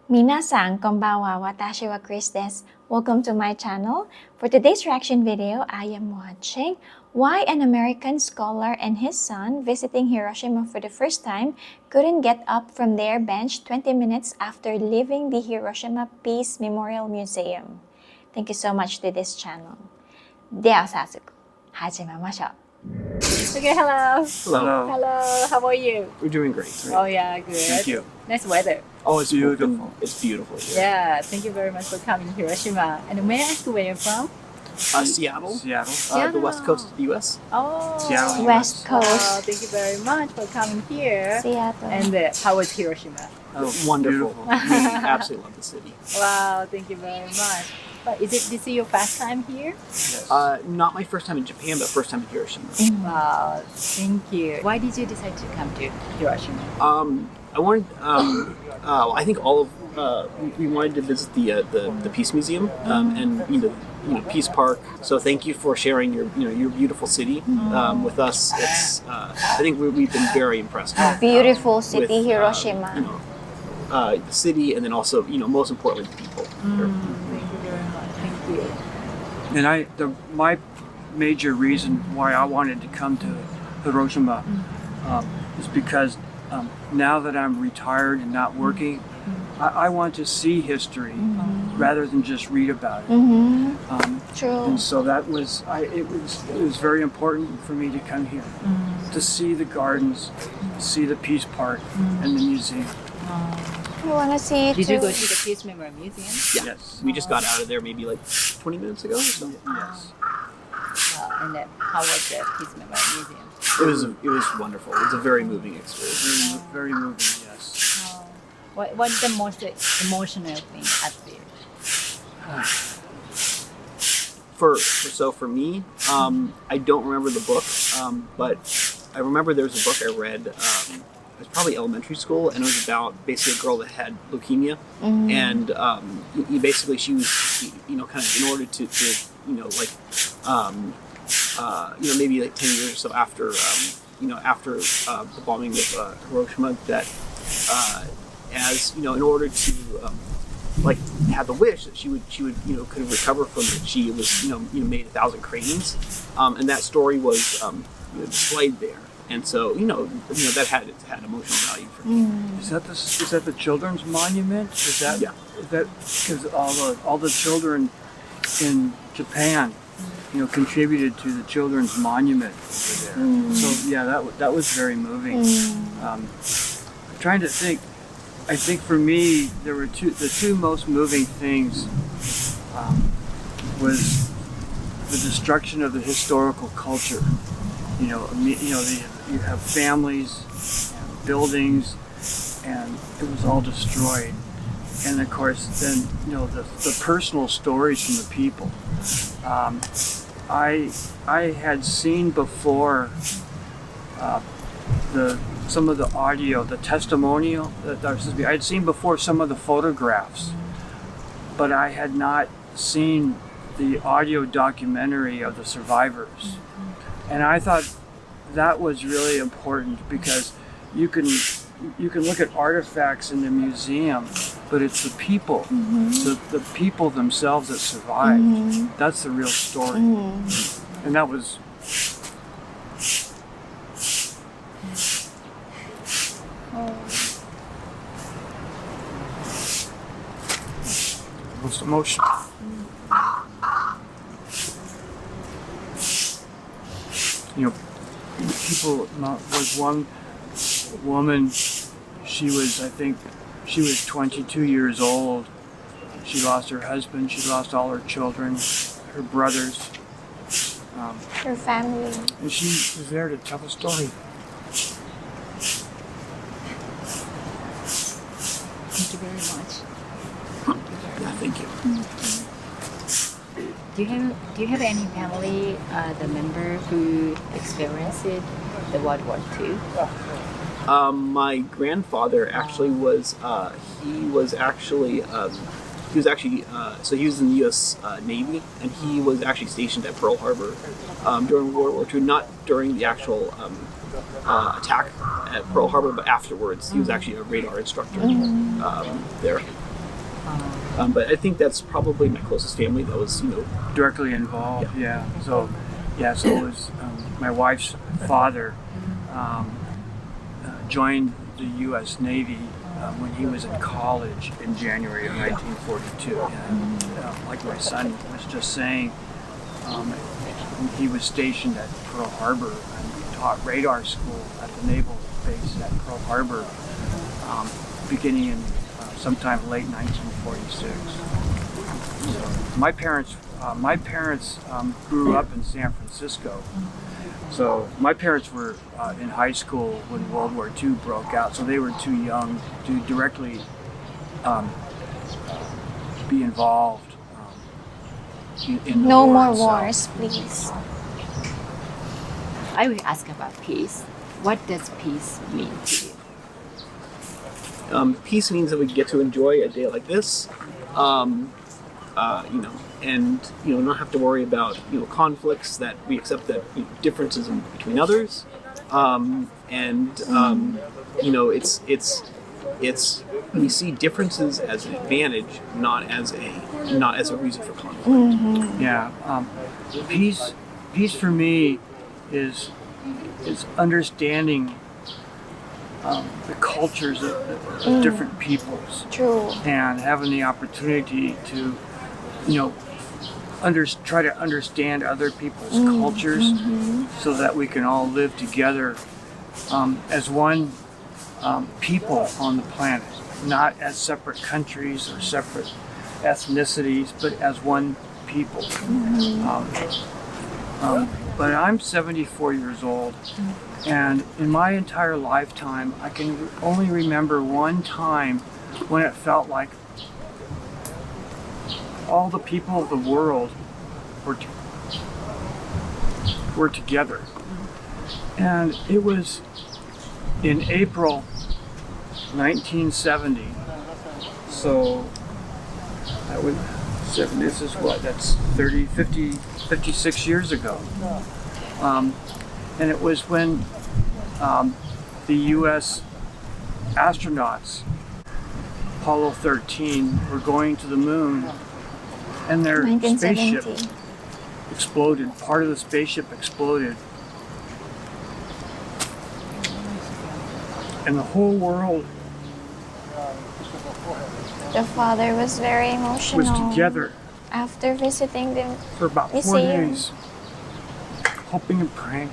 Minasan konbanwa, watashi wa Kris desu. Welcome to my channel. For today's reaction video, I am watching why an American scholar and his son visiting Hiroshima for the first time couldn't get up from their bench 20 minutes after leaving the Hiroshima Peace Memorial Museum. Thank you so much to this channel. では早速始めましょう。Okay, hello. Hello. Hello, how are you? We're doing great. Oh yeah, good. Thank you. Nice weather. Oh, it's beautiful. It's beautiful here. Yeah, thank you very much for coming to Hiroshima. And may I ask where you're from? Seattle. Seattle. The west coast of the U.S. Oh, Seattle, West US. Coast. Wow, thank you very much for coming here. Seattle. And how was Hiroshima? Wonderful. Beautiful. We absolutely love the city. Wow, thank you very much. But this is your first time here? Yes. Not my first time in Japan, but first time in Hiroshima. Wow, thank you. Why did you decide to come to Hiroshima? I wanted. I think all of we wanted to visit the Peace Museum and Peace Park. So thank you for sharing your beautiful city with us. It's I think we've been very impressed. Beautiful city, with, Hiroshima. The city, and then also most importantly the people. Thank you very much. Thank you. And my major reason why I wanted to come to Hiroshima is because now that I'm retired and not working, I want to see history rather than just read about it. True. And so that was it was very important for me to come here to see the gardens, see the Peace Park, and the museum. You want to see Did too? you go to the Peace Memorial Museum? Yeah. Yes. We just got out of there maybe like 20 minutes ago or so. Yes. And then how was the Peace Memorial Museum? It was wonderful. It was a very moving experience. Very moving. Yes. What's the most emotional thing at there? For me, I don't remember the book, but I remember there was a book I read. It was probably elementary school, and it was about basically a girl that had leukemia, and basically she was, kind of in order to maybe like 10 years or so after, after the bombing of Hiroshima, that as in order to have the wish that she would could recover from it, she was made 1,000 cravings, and that story was displayed there. And so, that had emotional value for me. Is that the children's monument? Is that because all the children in Japan, contributed to the children's monument over there. So yeah, that was very moving. I'm trying to think. I think for me, there were the two most moving things was the destruction of the historical culture. You have families and buildings, and it was all destroyed. And of course, then the personal stories from the people. I had seen before some of the audio, the testimonial. I had seen before some of the photographs, but I had not seen the audio documentary of the survivors. And I thought that was really important because you can look at artifacts in the museum, but it's the people, the people themselves that survived. That's the real story. And that was most emotional. People, was one woman, she was 22 years old. She lost her husband, she lost all her children, her brothers. Her family. And she was there to tell the story. Thank you very much. Yeah, thank you. Do you have any family, the member who experienced the World War II? My grandfather actually was. He was actually so he was in the U.S. Navy, and he was actually stationed at Pearl Harbor during World War II. Not during the actual attack at Pearl Harbor, but afterwards. He was actually a radar instructor there. But I think that's probably my closest family that was, Directly involved, yeah. So it was my wife's father joined the U.S. Navy when he was in college in January of 1942. And like my son was just saying, he was stationed at Pearl Harbor and taught radar school at the Naval Base at Pearl Harbor, beginning in sometime late 1946. So my parents grew up in San Francisco. So my parents were in high school when World War II broke out, so they were too young to directly be involved in the No war more itself. wars, please. I will ask about peace. What does peace mean to you? Peace means that we get to enjoy a day like this, and not have to worry about conflicts. That we accept that differences between others, it's we see differences as an advantage, not as a reason for conflict. Yeah, peace for me is understanding the cultures of different peoples. True. And having the opportunity to, try to understand other people's cultures, so that we can all live together as one people on the planet, not as separate countries or separate ethnicities, but as one people. But I'm 74 years old, and in my entire lifetime, I can only remember one time when it felt like all the people of the world were together. And it was in April 1970. So that would, this is what, that's 30, 50, 56 years ago. And it was when the U.S. astronauts, Apollo 13, were going to the moon, and their 1970. spaceship exploded. Part of the spaceship exploded. And the whole world The father was very emotional. was together After visiting the for about 4 museum. days, hoping and praying.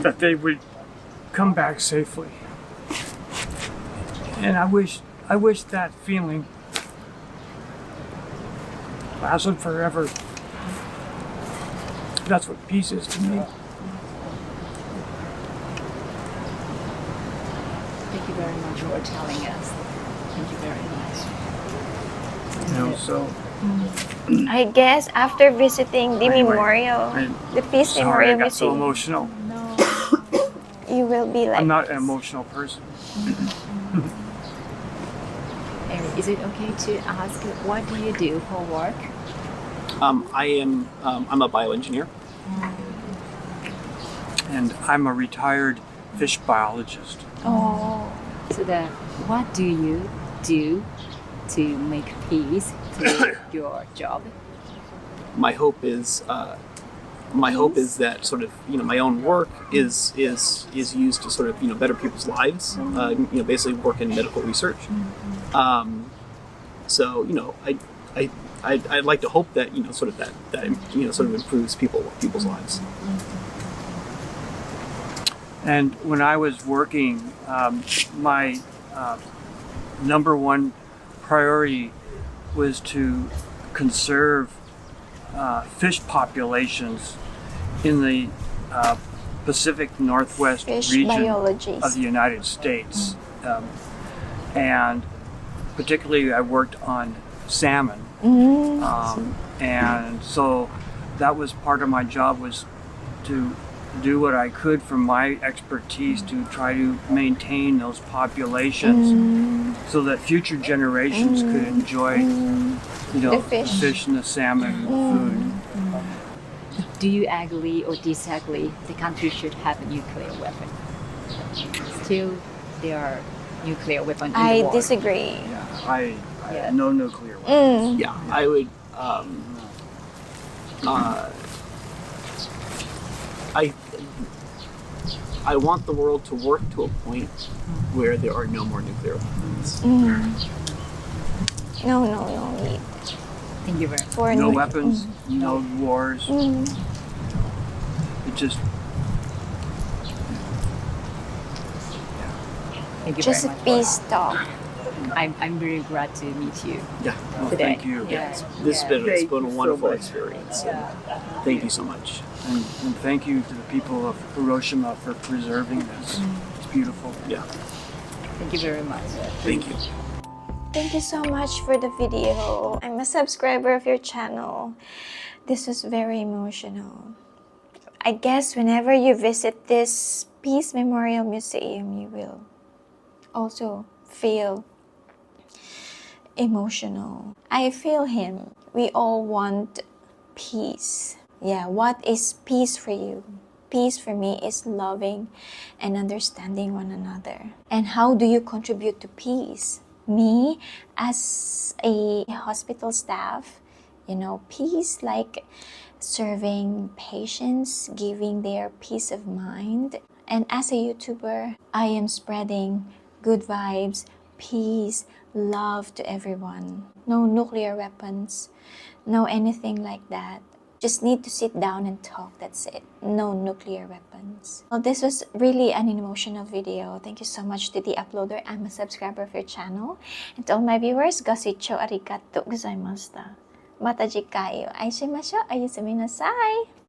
That they would come back safely. And I wish that feeling lasted forever. That's what peace is to me. Thank you very much for telling us. Thank you very much. So I guess after visiting the Anyway, memorial, the Peace sorry, I Memorial got so Museum, emotional. you will be like I'm not an emotional person. And is it okay to ask what do you do for work? I'm a bioengineer. And I'm a retired fish biologist. Oh, So that what do you do to make peace to your job? My hope is that sort of my own work is used to sort of better people's lives. Basically work in medical research. So I'd like to hope that sort of improves people's lives. And when I was working, my number one priority was to conserve fish populations in the Pacific Northwest fish region biologists. of the United States. And particularly I worked on salmon. And so that was part of my job, was to do what I could from my expertise to try to maintain those populations so that future generations could enjoy The fish. and the salmon food. do you agree or disagree the country should have a nuclear weapon? Still, there are nuclear weapons in the I world. disagree. Yeah, I Yeah. no nuclear weapons. Yeah, I would. I want the world to work to a point where there are no more nuclear weapons. No need Thank you very much. for No nu- weapons, no wars. It just Thank you just a very much. peace talk. I'm very glad to meet you Yeah, well, today. thank you. Yeah. this has been, it's Thank been a you so wonderful much. experience. And thank you so much. And thank you to the people of Hiroshima for preserving this. It's beautiful. Yeah, Thank you very much. thank you. Thank you so much for the video. I'm a subscriber of your channel. This was very emotional. I guess whenever you visit this Peace Memorial Museum, you will also feel emotional. I feel him. We all want peace. Yeah, what is peace for you? Peace for me is loving and understanding one another. And how do you contribute to peace? Me, as a hospital staff, peace like serving patients, giving their peace of mind. And as a YouTuber, I am spreading good vibes, peace, love to everyone. No nuclear weapons, no anything like that. Just need to sit down and talk, that's it. No nuclear weapons. Well, this was really an emotional video. Thank you so much to the uploader. I'm a subscriber of your channel. And to all my viewers, gossipcho arigatou gozaimashita. Mata jikai o aishimashou. Ayasumi nasai.